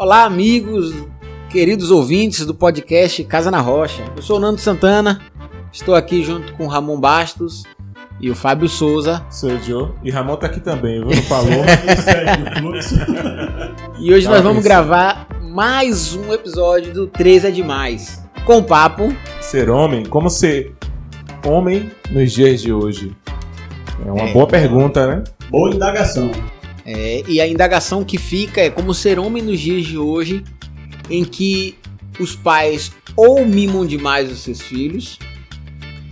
Olá, amigos, queridos ouvintes do podcast Casa na Rocha. Eu sou o Nando Santana, estou aqui junto com o Ramon Bastos e o Fábio Souza. Sou o Joe. E Ramon tá aqui também, viu? Não falou, mas segue o fluxo. E hoje nós vamos gravar mais um episódio do 3 é Demais, com o papo... Ser homem? Como ser homem nos dias de hoje? É uma boa pergunta, né? Boa indagação. E a indagação que fica é como ser homem nos dias de hoje, em que os pais ou mimam demais os seus filhos,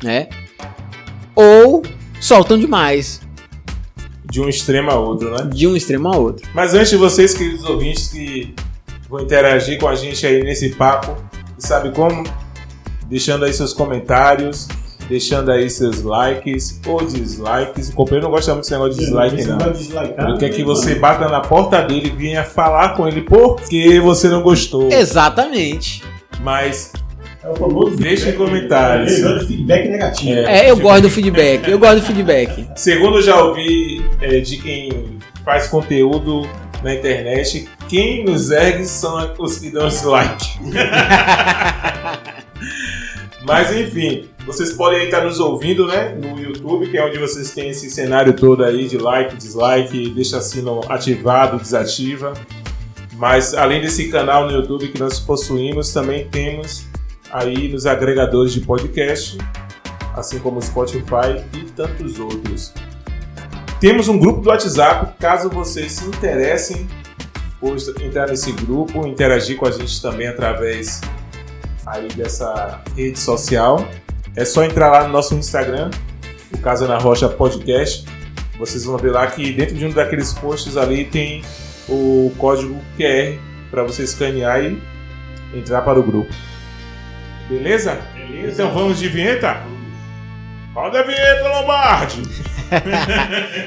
né? Ou soltam demais. De um extremo a outro, né? De um extremo a outro. Mas antes de vocês, queridos ouvintes, que vão interagir com a gente aí nesse papo, e sabe como? Deixando aí seus comentários, deixando aí seus likes ou dislikes. O companheiro não gosta muito desse negócio de dislike, não. Ele quer que você bata na porta dele e venha falar com ele porque você não gostou. Exatamente. Mas é o famoso deixa em comentários. Eu gosto de feedback negativo. Eu gosto do feedback. Eu gosto do feedback. Segundo eu já ouvi de quem faz conteúdo na internet, quem nos ergue são os que dão dislike. Mas enfim, vocês podem estar nos ouvindo, né, no YouTube, que é onde vocês têm esse cenário todo aí de like, dislike, deixa sino ativado, desativa. Mas além desse canal no YouTube que nós possuímos, também temos aí nos agregadores de podcast, assim como o Spotify e tantos outros. Temos um grupo do WhatsApp, caso vocês se interessem por entrar nesse grupo, interagir com a gente também através aí dessa rede social. É só entrar lá no nosso Instagram, o Casa na Rocha Podcast. Vocês vão ver lá que dentro de um daqueles posts ali tem o código QR para você escanear e entrar para o grupo. Beleza? Então vamos de vinheta? Roda a vinheta, Lombardi!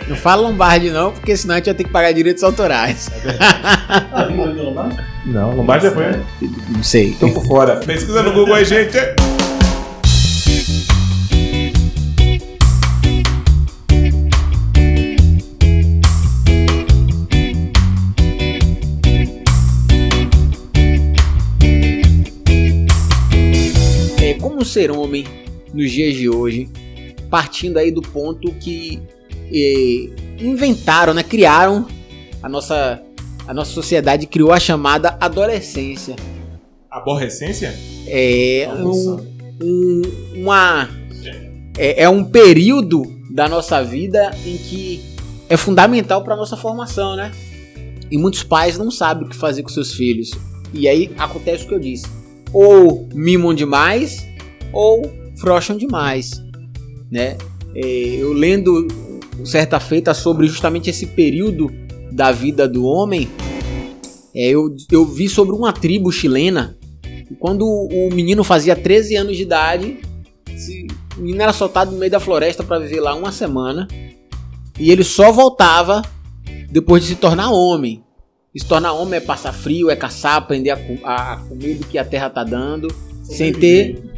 Não fala Lombardi não, porque senão a gente vai ter que pagar direitos autorais. Não, Lombardi já foi, né? Não sei. Tô por fora. Pesquisa no Google aí, gente. Como ser homem nos dias de hoje, partindo aí do ponto que inventaram, né? Criaram a nossa sociedade, criou a chamada adolescência. Aborrecência? É um período da nossa vida em que é fundamental para a nossa formação, né? E muitos pais não sabem o que fazer com seus filhos. E aí acontece o que eu disse. Ou mimam demais, ou frouxam demais, né? Eu lendo certa feita sobre justamente esse período da vida do homem, eu vi sobre uma tribo chilena, e quando o menino fazia 13 anos de idade, o menino era soltado no meio da floresta para viver lá uma semana, e ele só voltava depois de se tornar homem. E se tornar homem é passar frio, é caçar, aprender a comer do que a terra tá dando,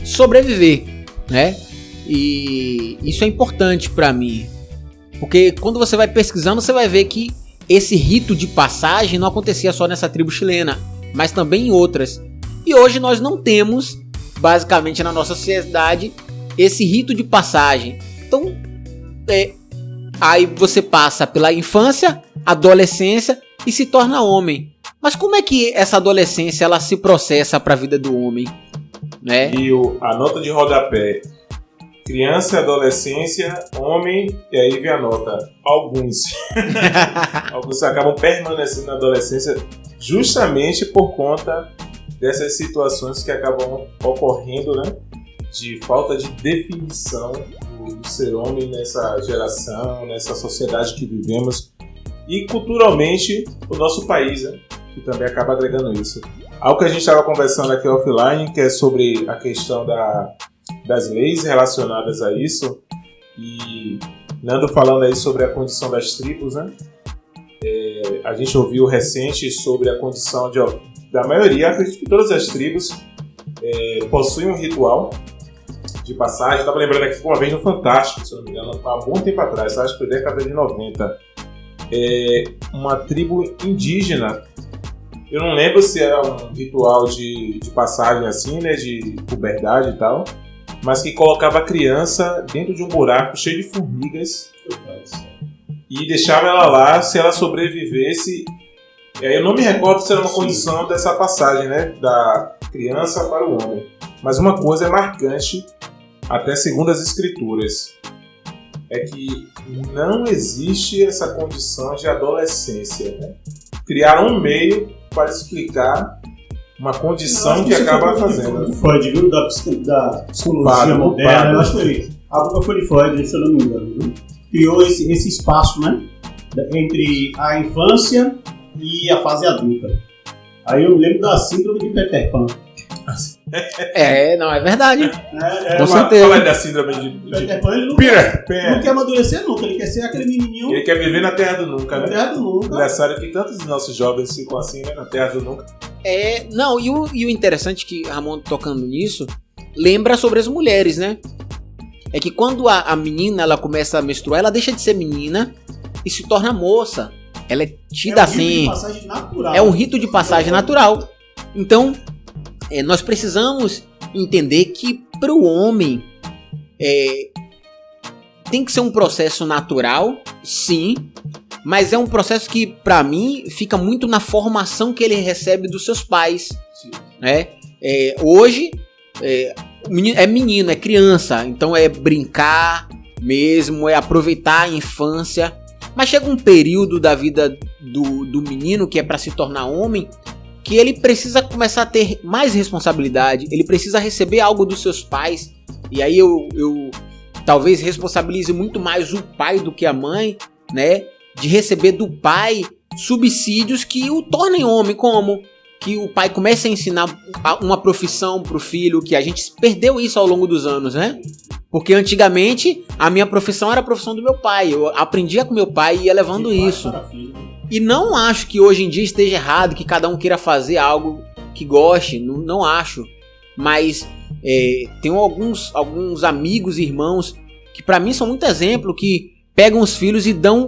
sobreviver, né? E isso é importante para mim, porque quando você vai pesquisando, você vai ver que esse rito de passagem não acontecia só nessa tribo chilena, mas também em outras. E hoje nós não temos, basicamente na nossa sociedade, esse rito de passagem. Então, aí você passa pela infância, adolescência e se torna homem. Mas como é que essa adolescência ela se processa para a vida do homem, né? E a nota de rodapé: criança, adolescência, homem, e aí vem a nota. Alguns acabam permanecendo na adolescência justamente por conta dessas situações que acabam ocorrendo, né? De falta de definição do ser homem nessa geração, nessa sociedade que vivemos. E culturalmente o nosso país, né? Que também acaba agregando isso. Algo que a gente estava conversando aqui offline, que é sobre a questão das leis relacionadas a isso, e Nando falando aí sobre a condição das tribos, né? A gente ouviu recente sobre a condição da maioria, acredito que todas as tribos possuem um ritual de passagem. Estava lembrando aqui uma vez no Fantástico, se não me engano, há bom tempo atrás, acho que foi década de 90. Uma tribo indígena, Eu não lembro se era um ritual de passagem assim, né? De puberdade e tal. Mas que colocava a criança dentro de um buraco cheio de formigas e deixava ela lá. Se ela sobrevivesse... E aí eu não me recordo se era uma condição dessa passagem, né? Da criança para o homem. Mas uma coisa é marcante, até segundo as escrituras, é que não existe essa condição de adolescência, né? Criaram um meio para explicar uma condição que acaba fazendo. De Freud, viu? Da psicologia moderna. Eu acho que a boca foi de Freud, se eu não me engano. Viu? Criou esse espaço, né? Entre a infância e a fase adulta. Aí eu me lembro da síndrome de Peter Pan. Não, é verdade. Com certeza. Fala da síndrome de Peter Pan, ele não quer amadurecer nunca, ele quer ser aquele menininho. Ele quer viver na terra do nunca, né? Na terra do nunca. Engraçado que tantos dos nossos jovens ficam assim, né? Na terra do nunca. Não, e o interessante que Ramon tocando nisso, lembra sobre as mulheres, né? É que quando a menina ela começa a menstruar, ela deixa de ser menina e se torna moça. Ela é tida assim. É um rito de passagem natural. Então, nós precisamos entender que para o homem tem que ser um processo natural, sim, mas é um processo que, para mim, fica muito na formação que ele recebe dos seus pais. Né? Hoje, é menino, é criança, então é brincar mesmo, é aproveitar a infância. Mas chega um período da vida do menino, que é para se tornar homem, que ele precisa começar a ter mais responsabilidade, ele precisa receber algo dos seus pais. E aí eu talvez responsabilize muito mais o pai do que a mãe, né? De receber do pai subsídios que o tornem homem, como que o pai comece a ensinar uma profissão pro filho, que a gente perdeu isso ao longo dos anos, né? Porque antigamente a minha profissão era a profissão do meu pai, eu aprendia com meu pai e ia levando isso. E não acho que hoje em dia esteja errado, que cada um queira fazer algo que goste, não acho. Mas tenho alguns amigos e irmãos que pra mim são muito exemplo, que pegam os filhos e dão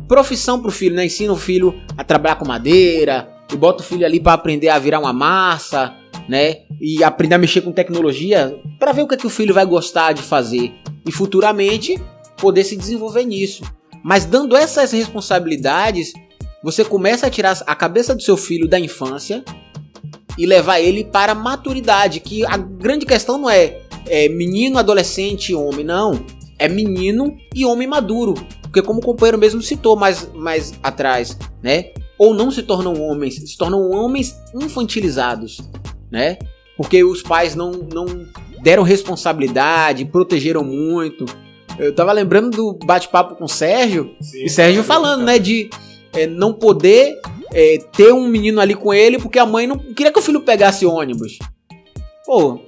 profissão pro filho, né? Ensinam o filho a trabalhar com madeira, e bota o filho ali pra aprender a virar uma massa, né? E aprender a mexer com tecnologia, pra ver o que é que o filho vai gostar de fazer e futuramente poder se desenvolver nisso. Mas dando essas responsabilidades, você começa a tirar a cabeça do seu filho da infância e levar ele para a maturidade, que a grande questão não é menino, adolescente, homem, não. É menino e homem maduro. Porque como o companheiro mesmo citou mais atrás, né? Ou não se tornam homens, se tornam homens infantilizados, né? Porque os pais não deram responsabilidade, protegeram muito. Eu tava lembrando do bate-papo com o Sérgio, e Sérgio falando, né, de não poder ter um menino ali com ele porque a mãe não queria que o filho pegasse ônibus. Pô...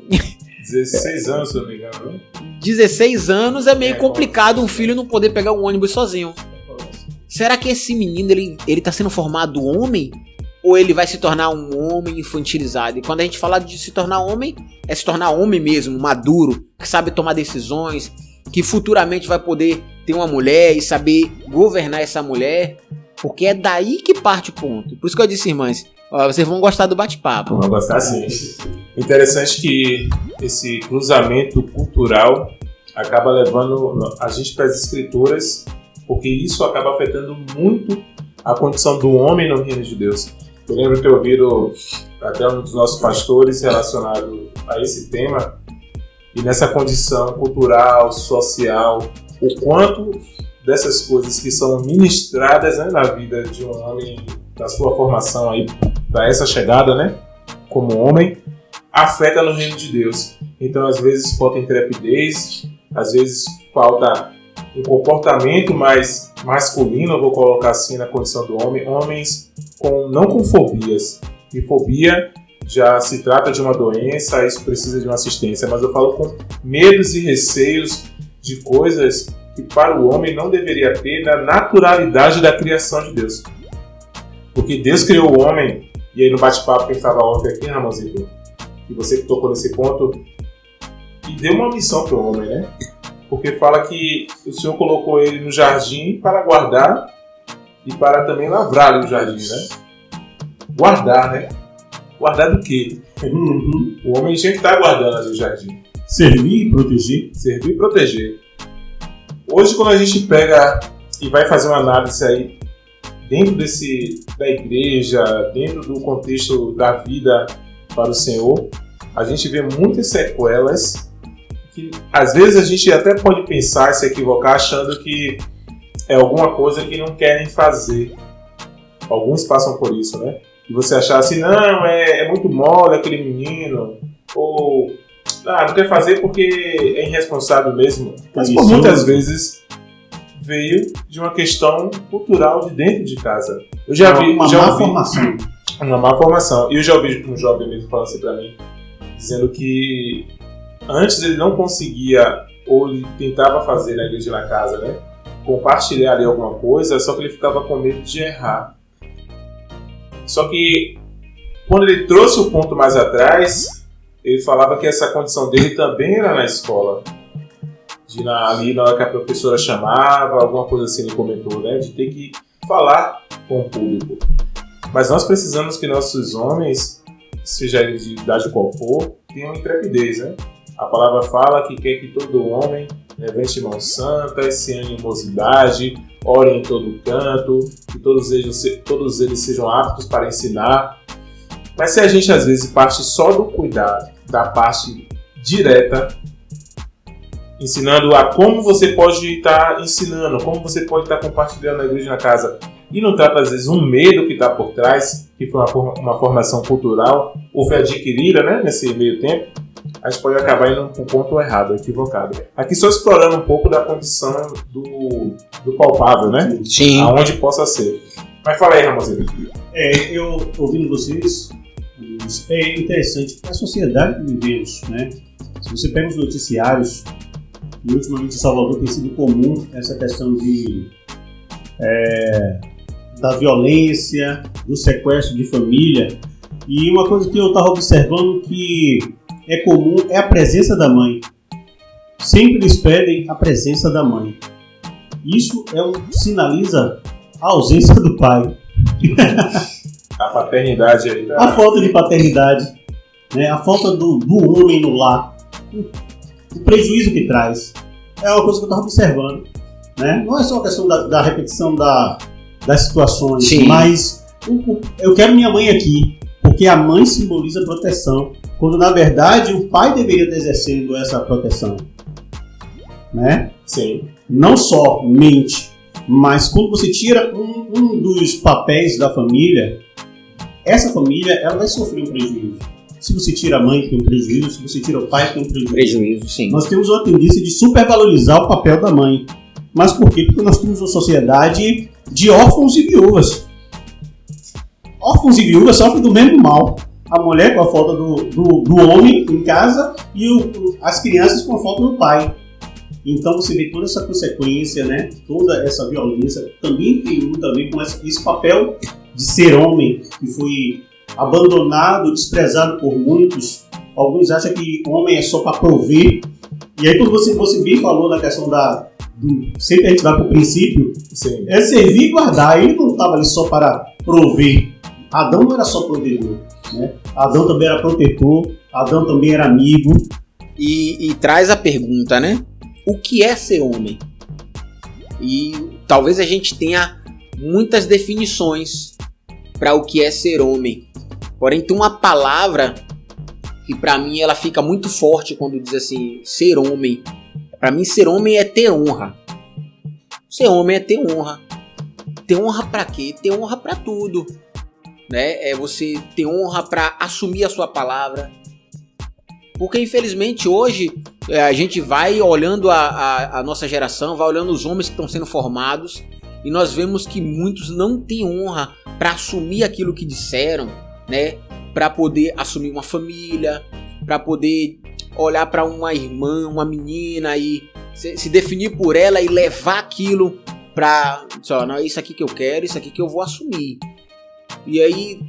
16 anos, se eu não me engano, né? 16 anos é meio complicado um filho não poder pegar um ônibus sozinho. Será que esse menino, ele tá sendo formado homem? Ou ele vai se tornar um homem infantilizado? E quando a gente fala de se tornar homem, é se tornar homem mesmo, maduro, que sabe tomar decisões, que futuramente vai poder ter uma mulher e saber governar essa mulher, porque é daí que parte o ponto. Por isso que eu disse, irmãs, vocês vão gostar do bate-papo. Vão gostar sim. Interessante que esse cruzamento cultural acaba levando a gente para as escrituras, porque isso acaba afetando muito a condição do homem no reino de Deus. Eu lembro de ter ouvido até um dos nossos pastores relacionado a esse tema, e nessa condição cultural, social, o quanto dessas coisas que são ministradas, né, na vida de um homem, na sua formação aí para essa chegada, né, como homem, afeta no reino de Deus. Então, às vezes falta intrepidez, às vezes falta um comportamento mais masculino, eu vou colocar assim na condição do homem, homens não com fobias. E fobia já se trata de uma doença, isso precisa de uma assistência, mas eu falo com medos e receios de coisas que para o homem não deveria ter na naturalidade da criação de Deus. Porque Deus criou o homem, e aí no bate-papo que a gente estava ontem aqui, Ramonzito, e você que tocou nesse ponto, e deu uma missão para o homem, né? Porque fala que o Senhor colocou ele no jardim para guardar e para também lavrar o jardim, né? guardar, né? Guardar do quê? O homem tinha que estar guardando ali o jardim. Servir e proteger. Servir e proteger. Hoje, quando a gente pega e vai fazer uma análise aí dentro da igreja, dentro do contexto da vida para o Senhor, a gente vê muitas sequelas que às vezes a gente até pode pensar, se equivocar, achando que é alguma coisa que não querem fazer. Alguns passam por isso, né? E você achar assim, não, é muito mole aquele menino, ou não quer fazer porque é irresponsável mesmo. Mas por muitas vezes veio de uma questão cultural de dentro de casa. Eu já vi uma má formação. Uma má formação. E eu já ouvi um jovem mesmo falando assim pra mim, dizendo que antes ele não conseguia, ou ele tentava fazer na igreja e na casa, né? Compartilhar ali alguma coisa, só que ele ficava com medo de errar. Só que quando ele trouxe o ponto mais atrás, ele falava que essa condição dele também era na escola. Ali na hora que a professora chamava, alguma coisa assim ele comentou, né? De ter que falar com o público. Mas nós precisamos que nossos homens, seja ele de idade qual for, tenham intrepidez, né? A palavra fala que quer que todo homem levante mãos santas, sem animosidade, ore em todo canto, que todos eles sejam aptos para ensinar. Mas se a gente às vezes parte só do cuidado, da parte direta, ensinando a como você pode estar ensinando, como você pode estar compartilhando na igreja e na casa, e não trata às vezes um medo que está por trás, que foi uma formação cultural, ou foi adquirida, né, nesse meio tempo, a gente pode acabar indo para um ponto errado, equivocado. Aqui só explorando um pouco da condição do palpável, né? Sim. Aonde possa ser. Mas fala aí, Ramosinho. Eu ouvindo vocês, é interessante a sociedade que vivemos, né? Se você pega os noticiários, e ultimamente em Salvador tem sido comum essa questão da violência, do sequestro de família. E uma coisa que eu estava observando que é comum é a presença da mãe. Sempre eles pedem a presença da mãe. Isso sinaliza a ausência do pai. A paternidade aí. A falta de paternidade, né? A falta do homem no lar. O prejuízo que traz. É uma coisa que eu estava observando. Né? Não é só a questão da repetição das situações, sim, mas eu quero minha mãe aqui, porque a mãe simboliza proteção, quando na verdade o pai deveria estar exercendo essa proteção. Né? Sim. Não somente, mas quando você tira um dos papéis da família, essa família ela vai sofrer um prejuízo. Se você tira a mãe, tem um prejuízo. Se você tira o pai, tem um prejuízo. Prejuízo, sim. Nós temos uma tendência de supervalorizar o papel da mãe. Mas por quê? Porque nós temos uma sociedade de órfãos e viúvas. Órfãos e viúvas sofrem do mesmo mal. A mulher com a falta do homem em casa e as crianças com a falta do pai. Então você vê toda essa consequência, né? Toda essa violência também tem muito a ver com esse papel de ser homem, que foi abandonado, desprezado por muitos. Alguns acham que homem é só para prover. E aí quando você bem falou na questão sempre a gente vai para o princípio, sim, é servir e guardar. Ele não estava ali só para prover. Adão não era só provedor, né? Adão também era protetor, Adão também era amigo. E traz a pergunta, né? O que é ser homem? E talvez a gente tenha muitas definições para o que é ser homem. Porém, tem uma palavra que para mim ela fica muito forte quando diz assim, ser homem. Para mim, ser homem é ter honra. Ser homem é ter honra. Ter honra para quê? Ter honra para tudo. Né? É você ter honra para assumir a sua palavra. Porque, infelizmente, hoje a gente vai olhando a nossa geração, vai olhando os homens que estão sendo formados e nós vemos que muitos não têm honra para assumir aquilo que disseram, né? Para poder assumir uma família, para poder olhar para uma irmã, uma menina e se definir por ela e levar aquilo para, não, é isso aqui que eu quero, isso aqui que eu vou assumir. E aí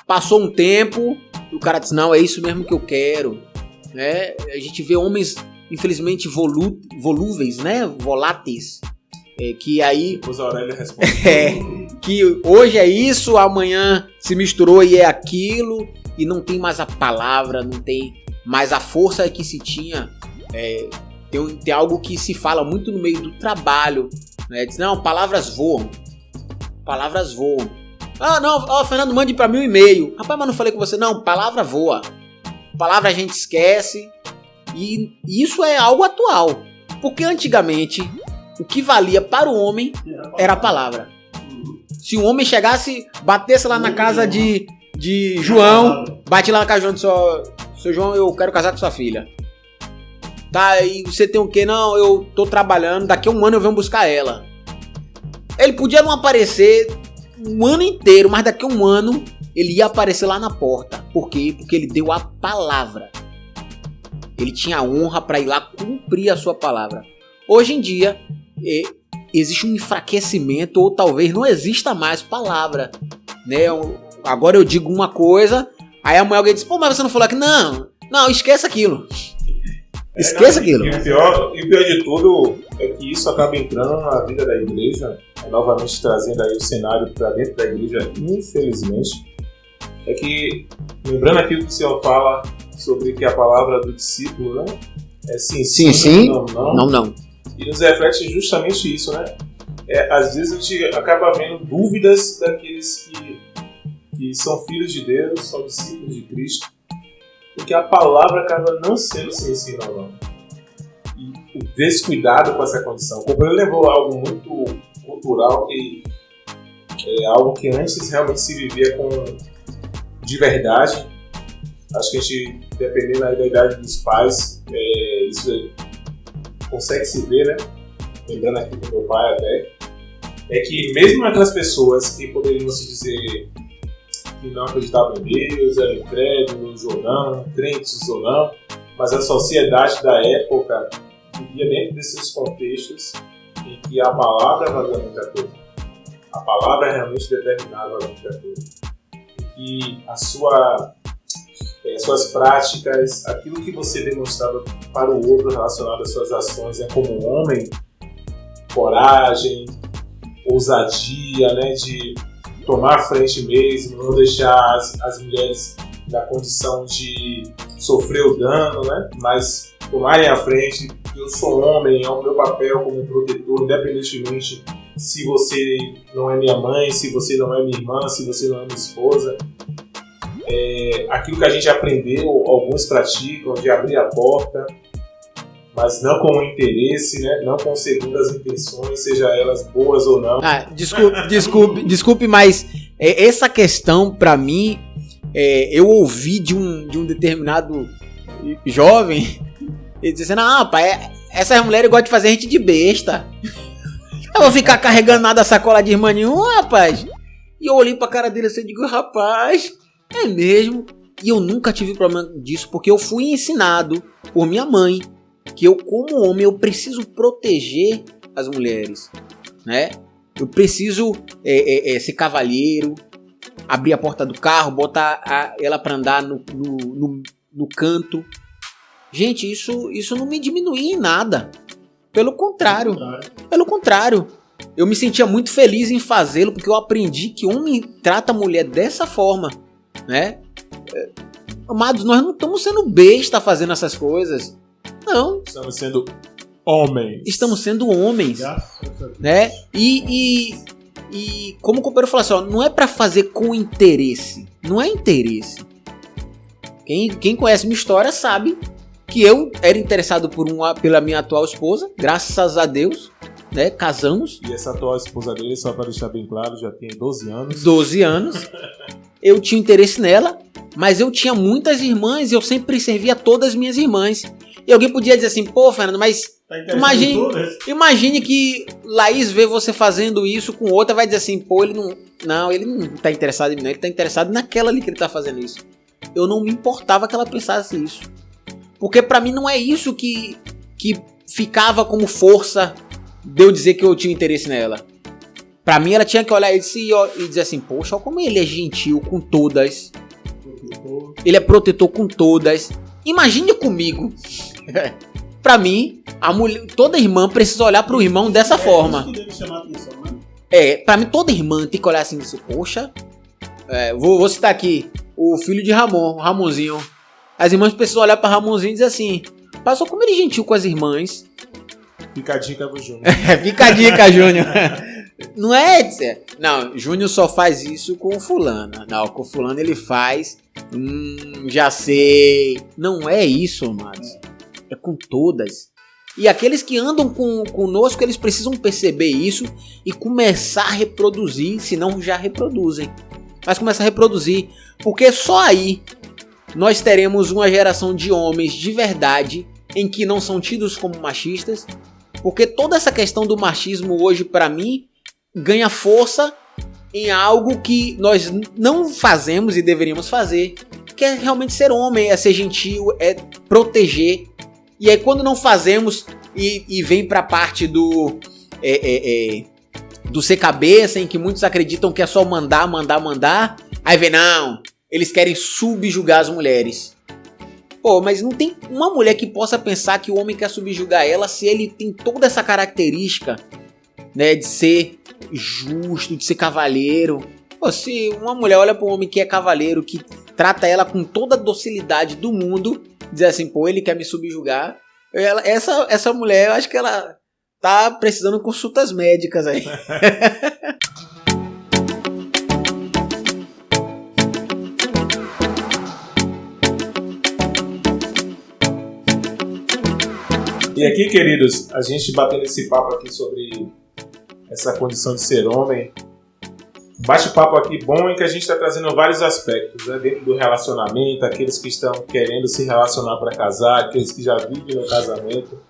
passou um tempo, o cara disse, não, é isso mesmo que eu quero. Né? A gente vê homens, infelizmente, volúveis, né? Voláteis. Que aí... Depois a Aurélia responde. que hoje é isso, amanhã se misturou e é aquilo, e não tem mais a palavra, não tem mais a força que se tinha. Tem algo que se fala muito no meio do trabalho, né? Diz, não, palavras voam. Palavras voam. Ah, não, Fernando, mande pra mim um e-mail. Rapaz, mas não falei com você. Não, palavra voa. Palavra a gente esquece. E isso é algo atual. Porque antigamente, o que valia para o homem era a palavra. Se um homem chegasse, batesse lá na casa de João, bate lá na casa de João, seu João, eu quero casar com sua filha. Tá, e você tem o quê? Não, eu tô trabalhando, daqui a um ano eu venho buscar ela. Ele podia não aparecer um ano inteiro, mas daqui a um ano ele ia aparecer lá na porta. Por quê? Porque ele deu a palavra. Ele tinha a honra para ir lá cumprir a sua palavra. Hoje em dia, existe um enfraquecimento, ou talvez não exista mais palavra, né? Agora eu digo uma coisa, aí amanhã alguém diz, pô, mas você não falou aqui? Não, esquece aquilo. Esqueça aquilo. E o pior de tudo é que isso acaba entrando na vida da igreja, novamente trazendo aí o cenário para dentro da igreja, infelizmente. É que, lembrando aquilo que o Senhor fala sobre que a palavra do discípulo, né? É sim, não. E nos reflete justamente isso, né? Às vezes a gente acaba vendo dúvidas daqueles que são filhos de Deus, são discípulos de Cristo, porque a palavra acaba não sendo sim ou não. E o descuidado com essa condição. O companheiro levou algo muito cultural, que é algo que antes realmente se vivia de verdade. Acho que a gente, dependendo da idade dos pais, isso consegue se ver, né? Lembrando aqui do meu pai até, é que mesmo aquelas pessoas que poderiam se dizer que não acreditavam em Deus, eram incrédulos ou não, crentes ou não, mas a sociedade da época vivia dentro desses contextos em que a palavra valia muita coisa. A palavra realmente determinava muita coisa. E suas práticas, aquilo que você demonstrava para o outro relacionado às suas ações, como homem, coragem, ousadia, né, de tomar a frente mesmo, não deixar as mulheres na condição de sofrer o dano, né, mas tomarem a frente. Eu sou homem, é o meu papel como protetor, independentemente se você não é minha mãe, se você não é minha irmã, se você não é minha esposa. Aquilo que a gente aprendeu, alguns praticam, de abrir a porta, mas não com interesse, né? Não com segundas intenções, seja elas boas ou não. Desculpe, mas essa questão, pra mim, eu ouvi de um determinado jovem, ele dizendo, pai, essas mulheres gostam de fazer gente de besta. Eu vou ficar carregando nada sacola de irmã nenhuma, rapaz. E eu olhei pra cara dele assim e digo, rapaz, é mesmo? E eu nunca tive problema disso, porque eu fui ensinado por minha mãe que eu, como homem, eu preciso proteger as mulheres, né? Eu preciso ser cavalheiro, abrir a porta do carro, botar ela pra andar no canto. Gente, isso não me diminuía em nada. Pelo contrário. Eu me sentia muito feliz em fazê-lo, porque eu aprendi que homem trata a mulher dessa forma, né? Amados, nós não estamos sendo besta fazendo essas coisas. Não. Estamos sendo homens. Estamos sendo homens, né? E como o companheiro falou assim, não é pra fazer com interesse. Não é interesse. Quem conhece minha história sabe que eu era interessado pela minha atual esposa, graças a Deus, né? Casamos. E essa atual esposa dele, só para deixar bem claro, já tem 12 anos. 12 anos. Eu tinha interesse nela, mas eu tinha muitas irmãs e eu sempre servia todas as minhas irmãs. E alguém podia dizer assim, pô, Fernando, mas imagine que Laís vê você fazendo isso com outra, vai dizer assim, pô, ele não tá interessado em mim, não, ele tá interessado naquela ali que ele tá fazendo isso. Eu não me importava que ela pensasse isso. Porque pra mim não é isso que ficava como força de eu dizer que eu tinha interesse nela. Pra mim ela tinha que olhar isso e dizer assim, poxa, olha como ele é gentil com todas. Ele é protetor com todas. Imagine comigo. Pra mim, toda irmã precisa olhar pro irmão dessa forma. Isso que deve chamar a atenção, né? Pra mim, toda irmã tem que olhar assim, poxa, vou citar aqui o filho de Ramon, o Ramonzinho. As irmãs precisam olhar pra Ramonzinho e dizer assim, passou como ele é gentil com as irmãs. Fica a dica pro Júnior. Fica a dica, Júnior. Não é, Edson? Não, Júnior só faz isso com o fulano. Não, com o fulano ele faz. Já sei. Não é isso, amados. É com todas. E aqueles que andam conosco, eles precisam perceber isso e começar a reproduzir, se não já reproduzem. Mas começar a reproduzir, porque só aí nós teremos uma geração de homens de verdade, em que não são tidos como machistas, porque toda essa questão do machismo hoje, para mim, ganha força em algo que nós não fazemos e deveríamos fazer, que é realmente ser homem, é ser gentil, é proteger. E aí quando não fazemos e vem pra parte do ser cabeça, em que muitos acreditam que é só mandar, aí vem, não, eles querem subjugar as mulheres. Pô, mas não tem uma mulher que possa pensar que o homem quer subjugar ela se ele tem toda essa característica, né, de ser justo, de ser cavalheiro. Pô, se uma mulher olha para um homem que é cavalheiro, que trata ela com toda a docilidade do mundo, dizer assim, pô, ele quer me subjugar, essa mulher, eu acho que ela tá precisando de consultas médicas aí. E aqui, queridos, a gente batendo esse papo aqui sobre essa condição de ser homem, bate-papo aqui bom em que a gente está trazendo vários aspectos, né, dentro do relacionamento, aqueles que estão querendo se relacionar para casar, aqueles que já vivem no casamento.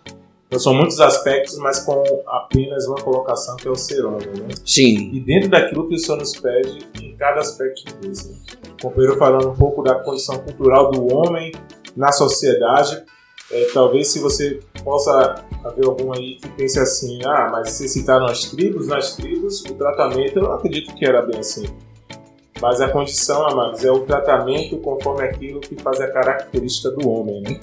Então são muitos aspectos, mas com apenas uma colocação que é o ser homem, né? Sim. E dentro daquilo que o Senhor nos pede em cada aspecto desse. Né? O companheiro falando um pouco da condição cultural do homem na sociedade. Talvez se você possa haver algum aí que pense assim, mas se citaram nas tribos o tratamento, eu não acredito que era bem assim. Mas a condição, amados, é o tratamento conforme aquilo que faz a característica do homem, né?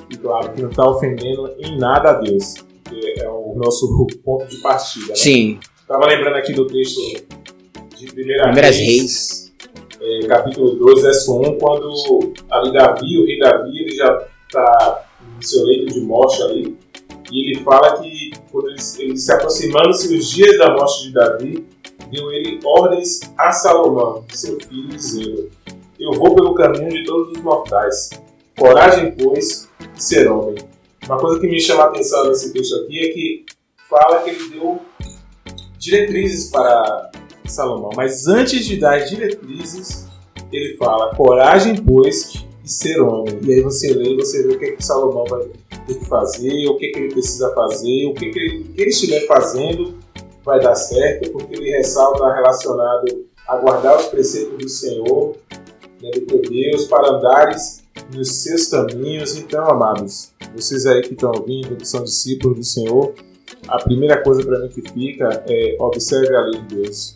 E claro, que não está ofendendo em nada a Deus, que é o nosso ponto de partida. Né? Sim. Estava lembrando aqui do texto de Primeiras Reis. Capítulo 2, verso 1, quando ali Davi, o rei Davi, ele já está no seu leito de morte ali, e ele fala que quando ele se aproximando-se os dias da morte de Davi, deu ele ordens a Salomão, seu filho, dizendo: eu vou pelo caminho de todos os mortais, coragem, pois, de ser homem. Uma coisa que me chama a atenção nesse texto aqui é que fala que ele deu diretrizes para Salomão, mas antes de dar diretrizes, ele fala: coragem, pois, de ser homem. E aí você lê e você vê o que é que Salomão vai ter que fazer, o que é que ele precisa fazer, o que ele estiver fazendo vai dar certo, porque ele ressalta relacionado a guardar os preceitos do Senhor, né, do teu Deus, para andares nos seus caminhos. Então, amados, vocês aí que estão ouvindo, que são discípulos do Senhor, a primeira coisa para mim que fica é: observe a lei de Deus.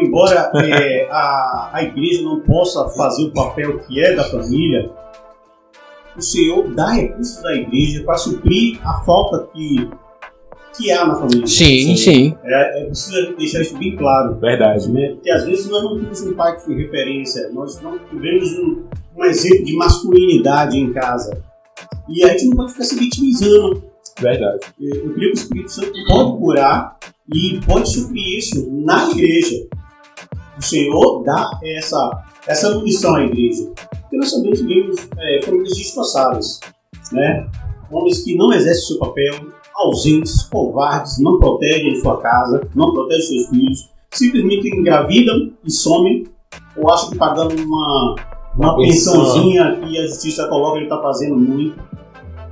Embora a igreja não possa fazer o papel que é da família, o Senhor dá recursos à igreja para suprir a falta que há na família. Sim, sim. É preciso deixar isso bem claro. Verdade. Né? Porque às vezes nós não temos um pai que foi referência, nós não tivemos um exemplo de masculinidade em casa. E a gente não pode ficar se vitimizando. Verdade. Eu creio que o Espírito Santo pode curar e pode suprir isso na igreja. O Senhor dá essa munição à igreja. Porque nós sabemos que vemos famílias destroçadas, né? Homens que não exercem o seu papel, ausentes, covardes, não protegem sua casa, não protegem seus filhos, simplesmente engravidam e somem, ou acham que pagando uma pensãozinha que a justiça coloca, ele está fazendo muito.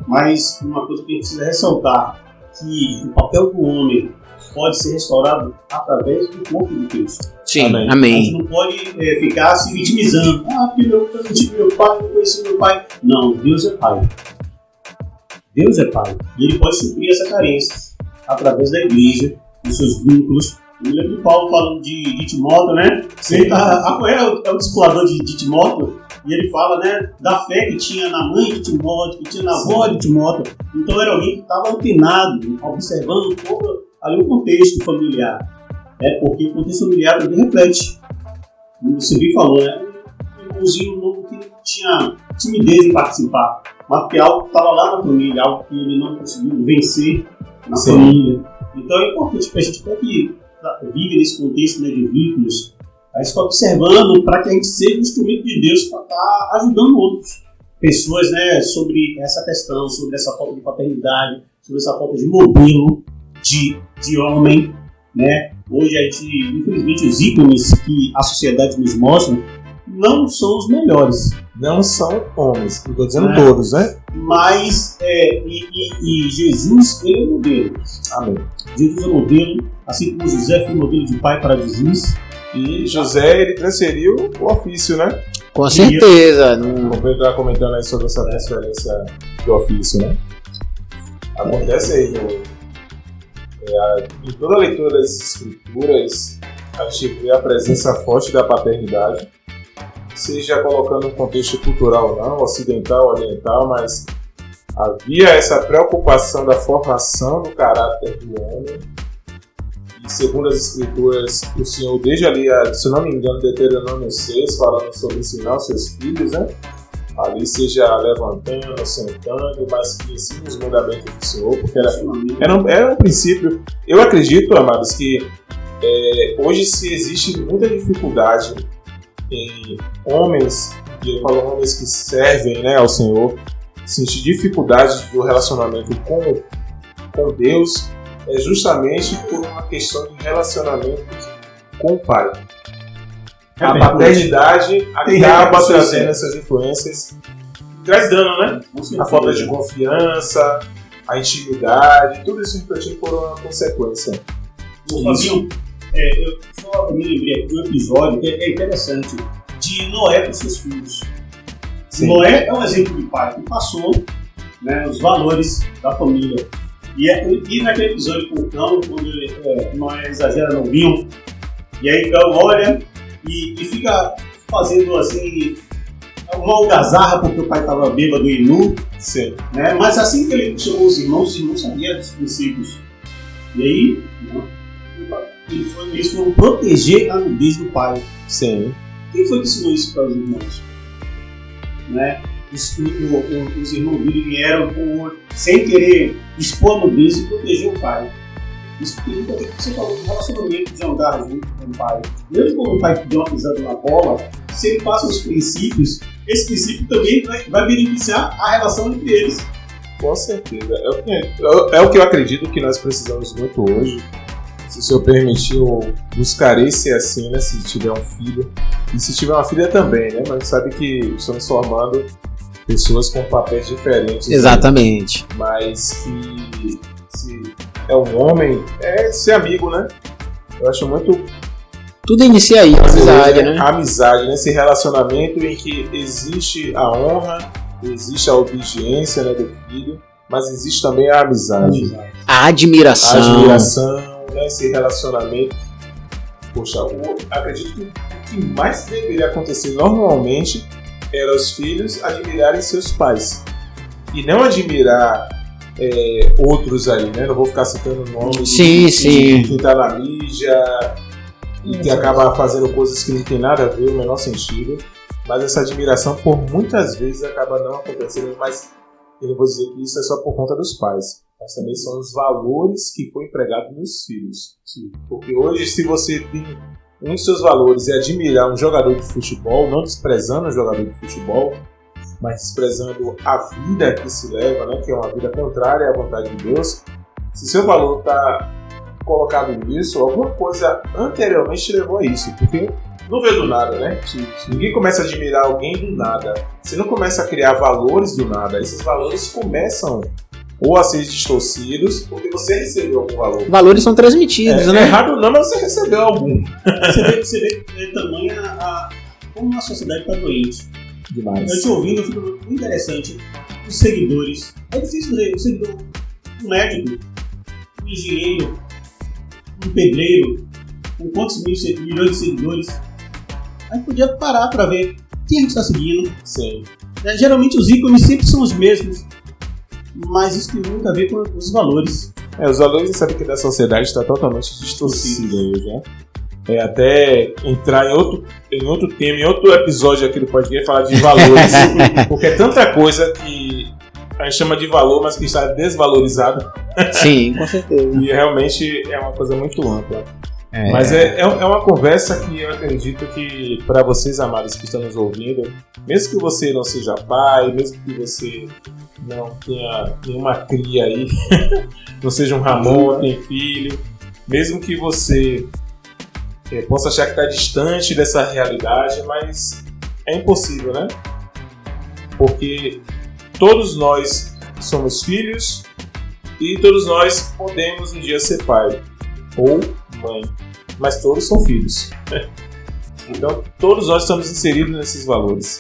Mas uma coisa que a gente precisa ressaltar, que o papel do homem pode ser restaurado através do corpo de Cristo. Sim, amém. A gente não pode ficar se vitimizando. Porque eu tive meu pai, eu conheci meu pai. Não, Deus é pai. Deus é pai. E ele pode suprir essa carência através da igreja, dos seus vínculos, Eu me lembro do Paulo falando de Timóteo, né? Ele é o discipulador de Timóteo, e ele fala, né, da fé que tinha na mãe de Timóteo, que tinha na avó de Timóteo. Então era alguém que estava antenado, observando todo ali o contexto familiar. Porque o contexto familiar também reflete. Como você bem falou, né? Um irmãozinho novo que tinha timidez em participar, mas porque algo estava lá na família, algo que ele não conseguiu vencer na família. Então é importante para a gente que vive nesse contexto, né, de vínculos, a gente está observando para que a gente seja um instrumento de Deus para estar ajudando outras pessoas, né, sobre essa questão, sobre essa falta de paternidade, sobre essa falta de modelo de homem, né? Hoje a gente, infelizmente, os ícones que a sociedade nos mostra não são os melhores. Não são homens, não estou dizendo todos, né? Mas, e Jesus, ele é o modelo. Amém. Jesus é o modelo, assim como José foi modelo de pai para Jesus. E José, ele transferiu o ofício, né? Com certeza. Vou entrar comentando aí sobre essa transferência do ofício, né? Acontece aí, em toda a leitura das escrituras, a gente vê a presença forte da paternidade, seja colocando um contexto cultural ou não, ocidental, oriental, mas havia essa preocupação da formação do caráter do homem. E segundo as escrituras, o Senhor, desde ali, se não me engano, Deuteronômio 6, falando sobre ensinar os seus filhos, né? Ali seja levantando, sentando, mas que ensine os mandamentos do Senhor, porque era um princípio. Eu acredito, amados, que hoje se existe muita dificuldade em homens, e eu falo homens que servem, né, ao Senhor, sentir dificuldade do relacionamento com Deus, é justamente por uma questão de relacionamento com o Pai. A paternidade acaba trazendo essas influências, traz dano, né? A falta de confiança, a intimidade, tudo isso refletindo por uma consequência. Fabinho, eu só me lembrei aqui de um episódio que é interessante, de Noé com seus filhos. Sim. Noé é um exemplo de pai que passou, né, os valores da família. E naquele episódio com o cão, quando Noé exagera novinho, e aí o cão olha e fica fazendo assim uma algazarra porque o pai estava bêbado e nu. Sim. Né? Mas assim que ele chamou os irmãos sabiam dos princípios. E aí, eles foram proteger a nudez do pai. Sim. Quem foi que ensinou isso para os irmãos? Né? Os irmãos dele vieram sem querer expor a nudez e proteger o pai. Isso porque você falou do relacionamento de andar junto com o pai. Mesmo quando o pai deu uma pisada na bola, se ele passa os princípios, esse princípio também vai beneficiar a relação entre eles. Com certeza. É o que eu acredito que nós precisamos muito hoje. Se o Senhor permitiu, buscarei ser assim, né? Se tiver um filho. E se tiver uma filha também, né? Mas sabe que estamos formando pessoas com papéis diferentes. Exatamente. Né? Mas que se é um homem, é ser amigo, né? Eu acho muito... Tudo inicia aí, a amizade, né? A amizade, né? Esse relacionamento em que existe a honra, existe a obediência, né, do filho, mas existe também a amizade. A admiração. A admiração, né? Esse relacionamento. Poxa, eu acredito que o que mais deveria acontecer normalmente era os filhos admirarem seus pais. E não admirar outros aí, né? Não vou ficar citando nomes de quem tá na mídia e que acaba fazendo coisas que não tem nada a ver, o menor sentido. Mas essa admiração, por muitas vezes, acaba não acontecendo. Mas eu não vou dizer que isso é só por conta dos pais, mas também são os valores que foi empregado nos filhos. Sim. Porque hoje, se você tem um dos seus valores é admirar um jogador de futebol, não desprezando o jogador de futebol, mas desprezando a vida que se leva, né, que é uma vida contrária à vontade de Deus. Se seu valor está colocado nisso, alguma coisa anteriormente te levou a isso, porque não veio do nada, né? Ninguém começa a admirar alguém do nada. Você não começa a criar valores do nada. Esses valores começam ou a ser distorcidos, porque você recebeu algum valor. Valores são transmitidos, né? É errado não, mas você recebeu algum. Você vê também como a sociedade está doente. Demais. Eu te ouvindo, eu fico muito interessante. Os seguidores. É difícil ver um seguidor, um médico, um engenheiro, um pedreiro, com quantos milhões de seguidores. A gente podia parar para ver quem a gente está seguindo. Sim. Geralmente os ícones sempre são os mesmos, mas isso tem muito a ver com os valores. Os valores, sabe que da sociedade está totalmente distorcido hoje, né? Até entrar em outro tema, em outro episódio aqui do podcast, falar de valores, porque é tanta coisa que a gente chama de valor, mas que está desvalorizado. Sim, com certeza. E realmente é uma coisa muito ampla. Mas é uma conversa que eu acredito que para vocês, amados, que estão nos ouvindo, mesmo que você não seja pai, mesmo que você não tenha nenhuma cria aí, não seja um Ramon, tem filho, mesmo que você possa achar que está distante dessa realidade, mas é impossível, né? Porque todos nós somos filhos e todos nós podemos um dia ser pai ou mãe, mas todos são filhos. Então todos nós estamos inseridos nesses valores.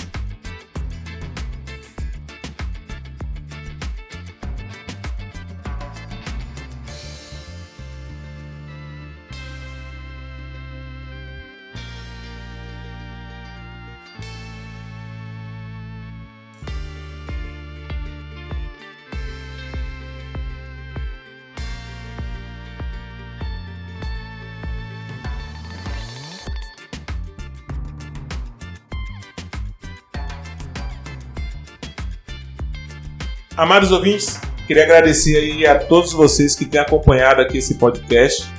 Amados ouvintes, queria agradecer aí a todos vocês que têm acompanhado aqui esse podcast.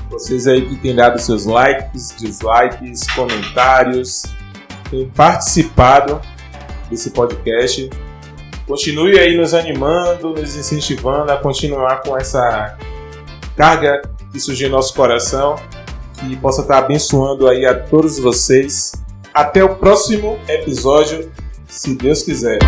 Vocês aí que têm dado seus likes, dislikes, comentários, têm participado desse podcast. Continue aí nos animando, nos incentivando a continuar com essa carga que surgiu em nosso coração, que possa estar abençoando aí a todos vocês. Até o próximo episódio, se Deus quiser.